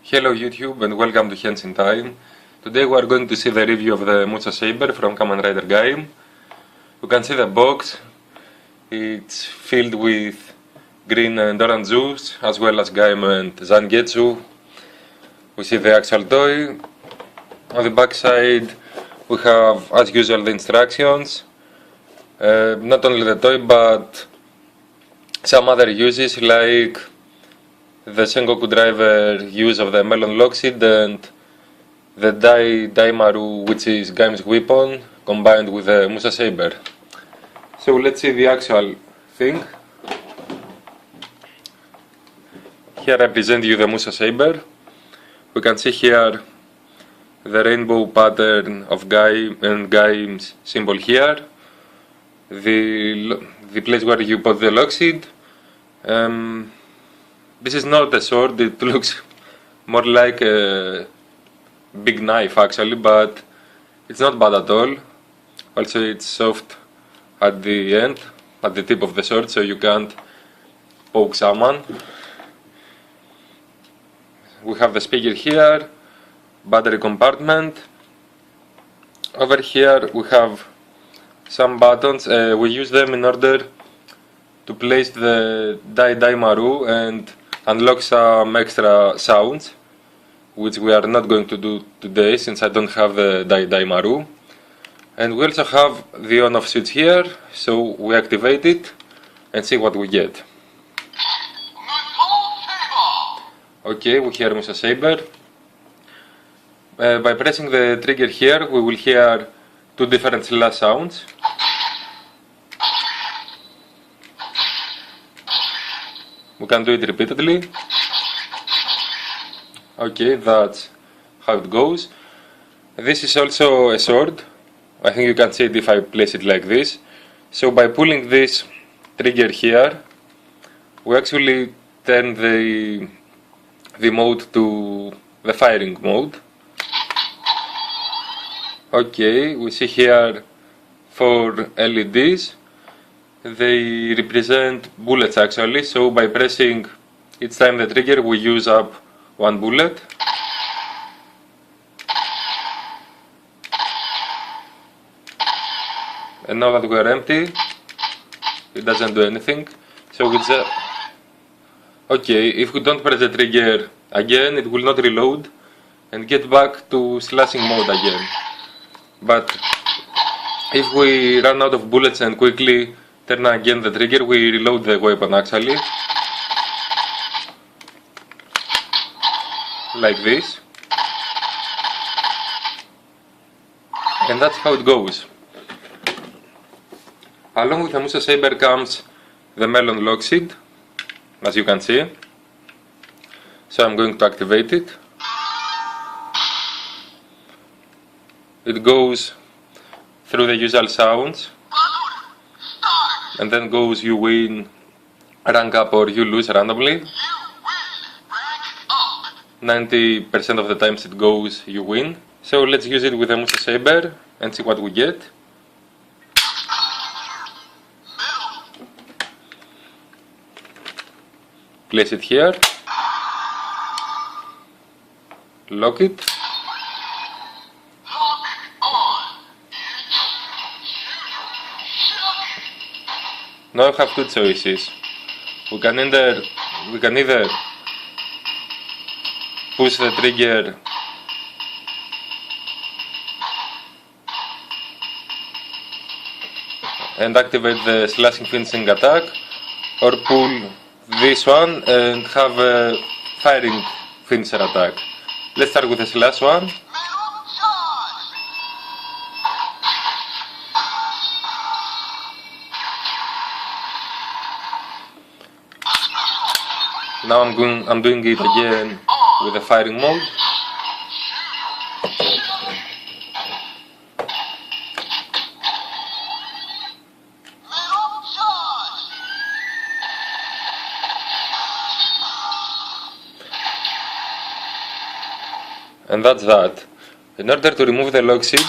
Hello YouTube and welcome to HenshinTime. Today we are going to see the review of the Musou Saber from Kamen Gaim. You can see the box. It's filled with green and orange juice as well as Gaim and Zangetsu. We see the actual toy. On the back side we have as usual the instructions. Not only the toy but some other uses like the Sengoku driver use of the Melon Lockseed and the Daimaru, which is Gaim's weapon, combined with the Musou Saber. So let's see the actual thing. Here I present you the Musou Saber. We can see here the rainbow pattern of Gaim and Gaim's symbol here. The place where you put the Lockseed. This is not a sword, it looks more like a big knife actually, but it's not bad at all. Also it's soft at the end, at the tip of the sword, so you can't poke someone. We have the speaker here, battery compartment. Over here we have some buttons. We use them in order to place the Daimaru and unlock some extra sounds, which we are not going to do today since I don't have the Daimaru. And we also have the on-off switch here, so we activate it and see what we get. Okay, we hear Musou Saber. By pressing the trigger here, we will hear two different slash sounds. We can do it repeatedly. Okay, that's how it goes. This is also a sword. I think you can see it if I place it like this. So by pulling this trigger here, we actually turn the mode to the firing mode. Okay, we see here 4 LEDs. They represent bullets actually, so by pressing each time the trigger we use up 1 bullet. And now that we are empty, it doesn't do anything. So we just... Okay, if we don't press the trigger again, it will not reload and get back to slashing mode again. But if we run out of bullets and quickly turn again the trigger, we reload the weapon actually. Like this. And that's how it goes. Along with the Musou Saber comes the Melon Lockseed, as you can see. So I'm going to activate it. It goes through the usual sounds. And then goes you win, rank up, or you lose randomly. 90% of the times it goes you win. So let's use it with the Musou Saber and see what we get. Place it here. Lock it. Now I have two choices. We can either push the trigger and activate the slashing finishing attack, or pull this one and have a firing finisher attack. Let's start with the slash one. Now I'm doing it again with the firing mode. And that's that. In order to remove the Lockseed,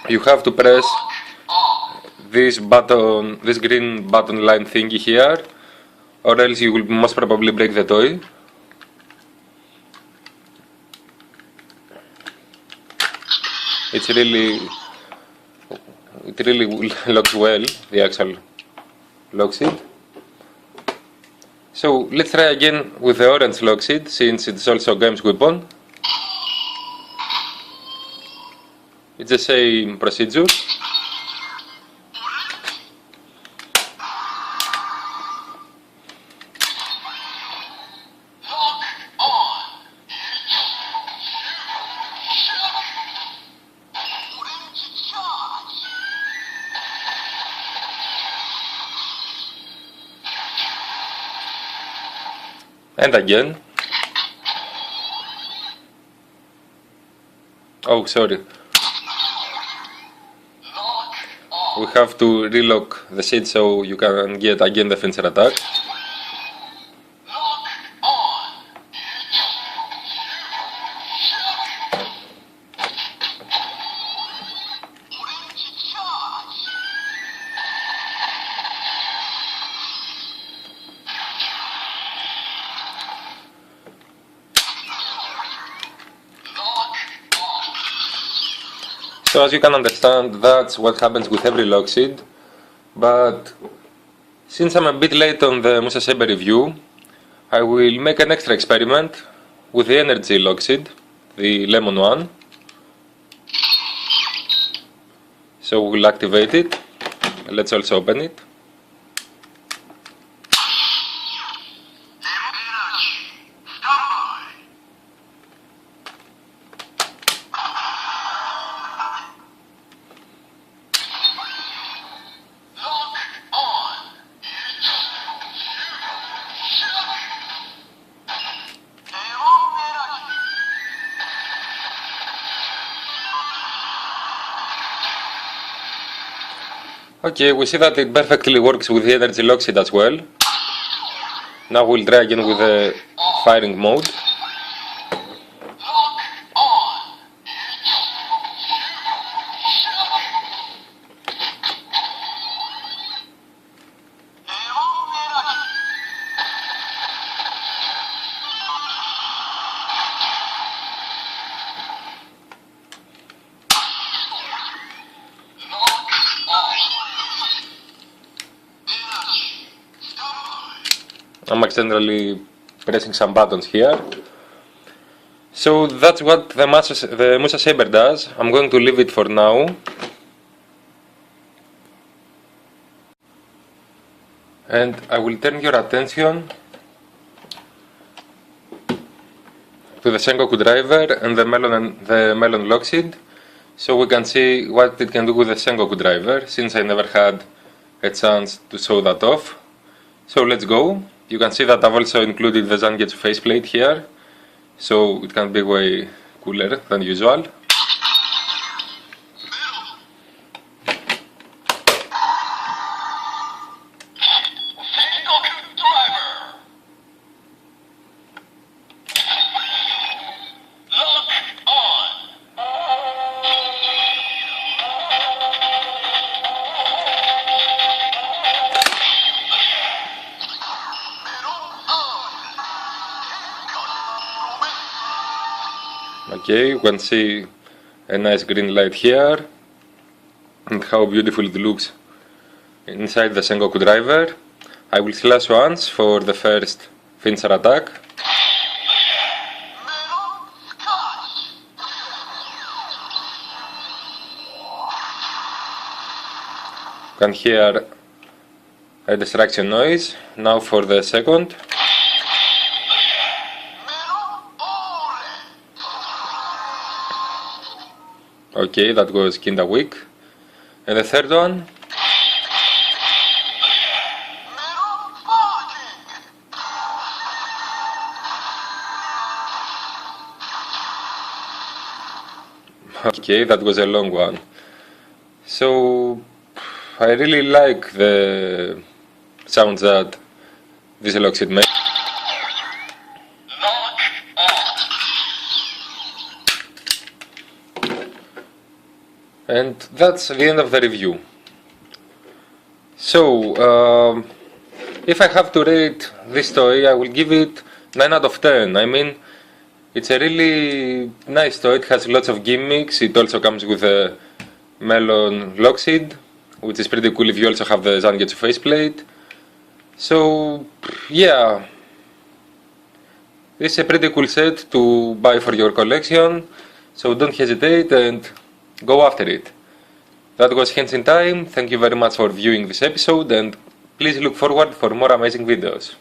you have to press this button, this green button line thingy here, or else you will most probably break the toy. it really locks well, the actual Lockseed. So let's try again with the orange Lockseed, since it's also Gaim's weapon. It's the same procedure. And again. Oh, sorry. We have to relock the seed so you can get again the fencer attack. So as you can understand, that's what happens with every Lockseed, but since I'm a bit late on the Musou Saber review, I will make an extra experiment with the energy Lockseed, the lemon one. So we'll activate it. Let's also open it. Okay, we see that it perfectly works with the energy Lockseed as well. Now we'll try again with the firing mode. I'm accidentally pressing some buttons here. So that's what the Musou Saber does. I'm going to leave it for now. And I will turn your attention to the Sengoku driver and the Melon Lockseed, so we can see what it can do with the Sengoku driver, since I never had a chance to show that off. So let's go. You can see that I've also included the Zangetsu faceplate here, so it can be way cooler than usual. Okay, you can see a nice green light here and how beautiful it looks inside the Sengoku driver. I will slash once for the first finisher attack. You can hear a distraction noise. Now for the second. Okay, that was kinda weak. And the third one. Okay, that was a long one. So I really like the sounds that this Lockseed makes. And that's the end of the review. So, if I have to rate this toy, I will give it 9 out of 10. I mean, It's a really nice toy, it has lots of gimmicks, it also comes with a Melon Lockseed, which is pretty cool if you also have the Zangetsu faceplate. So yeah, this is a pretty cool set to buy for your collection, so don't hesitate and go after it. That was HenshinTime, thank you very much for viewing this episode and please look forward for more amazing videos.